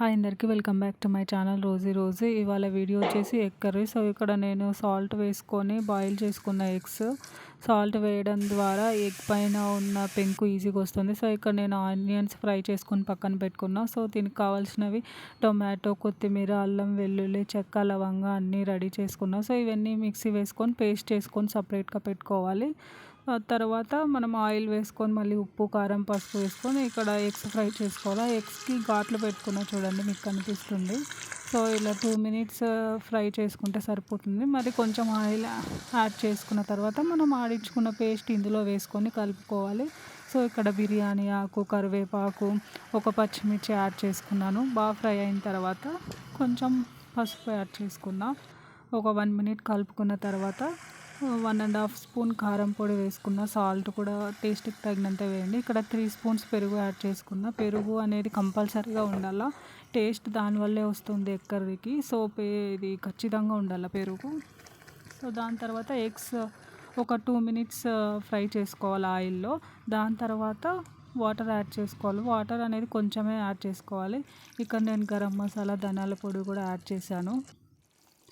Hi అందరికీ welcome back to my channel Rosie. ఇవాళ వీడియో వచ్చేసి ఎగ్ కర్రీ. సో ఇక్కడ నేను సాల్ట్ వేసుకొని బాయిల్ చేసుకున్న ఎగ్స్. సాల్ట్ వేయడం ద్వారా ఎగ్ పైన ఉన్న పెంకు ఈజీగా వస్తుంది. సో ఇక్కడ నేను ఆనియన్స్ ఫ్రై చేసుకొని పక్కన పెట్టుకున్నా. సో దీనికి కావాల్సినవి టొమాటో, కొత్తిమీర, అల్లం, వెల్లుల్లి, చెక్క, లవంగా అన్నీ రెడీ చేసుకున్నా. సో ఇవన్నీ మిక్సీ వేసుకొని పేస్ట్ చేసుకొని సపరేట్గా పెట్టుకోవాలి. తర్వాత మనం ఆయిల్ వేసుకొని మళ్ళీ ఉప్పు, కారం, పసుపు వేసుకొని ఇక్కడ ఎగ్స్ ఫ్రై చేసుకోవాలి. ఎగ్స్కి ఘాట్లు పెట్టుకున్నా చూడండి, మీకు కనిపిస్తుంది. సో ఇలా 2 మినిట్స్ ఫ్రై చేసుకుంటే సరిపోతుంది. మరి కొంచెం ఆయిల్ యాడ్ చేసుకున్న తర్వాత మనం ఆడించుకున్న పేస్ట్ ఇందులో వేసుకొని కలుపుకోవాలి. సో ఇక్కడ బిర్యానీ ఆకు, కరివేపాకు, ఒక పచ్చిమిర్చి యాడ్ చేసుకున్నాను. బాగా ఫ్రై అయిన తర్వాత కొంచెం పసుపు యాడ్ చేసుకున్నా. ఒక 1 మినిట్ కలుపుకున్న తర్వాత 1.5 స్పూన్ కారం పొడి వేసుకున్న. సాల్ట్ కూడా టేస్ట్కి తగినంత వేయండి. ఇక్కడ 3 స్పూన్స్ పెరుగు యాడ్ చేసుకున్న. పెరుగు అనేది కంపల్సరీగా ఉండాలా, టేస్ట్ దానివల్లే వస్తుంది ఎగ్ కర్రీకి. సో ఇది ఖచ్చితంగా ఉండాలి పెరుగు. సో దాని తర్వాత ఎగ్స్ ఒక 2 మినిట్స్ ఫ్రై చేసుకోవాలి ఆయిల్లో. దాని తర్వాత వాటర్ యాడ్ చేసుకోవాలి. వాటర్ అనేది కొంచెమే యాడ్ చేసుకోవాలి. ఇక్కడ నేను గరం మసాలా, ధనియాల పొడి కూడా యాడ్ చేశాను.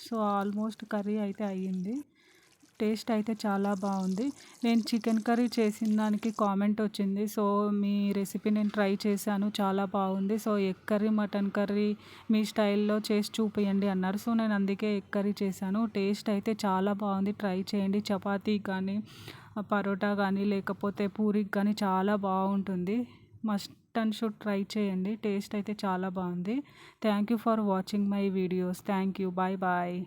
సో ఆల్మోస్ట్ కర్రీ అయితే అయ్యింది. టేస్ట్ అయితే చాలా బాగుంది. నేను చికెన్ కర్రీ చేసిన దానికి కామెంట్ వచ్చింది. సో మీ రెసిపీ నేను ట్రై చేశాను, చాలా బాగుంది. So egg curry, mutton curry మీ స్టైల్లో చేసి చూపియండి అన్నారు. సో నేను అందుకే ఎగ్ కర్రీ చేశాను. టేస్ట్ అయితే చాలా బాగుంది, ట్రై చేయండి. చపాతీ కానీ, పరోటా కానీ, లేకపోతే పూరికి కానీ చాలా బాగుంటుంది. మస్ట్ అండ్ షుడ్ ట్రై చేయండి. టేస్ట్ అయితే చాలా బాగుంది. Thank you for watching my videos. Thank you. Bye bye.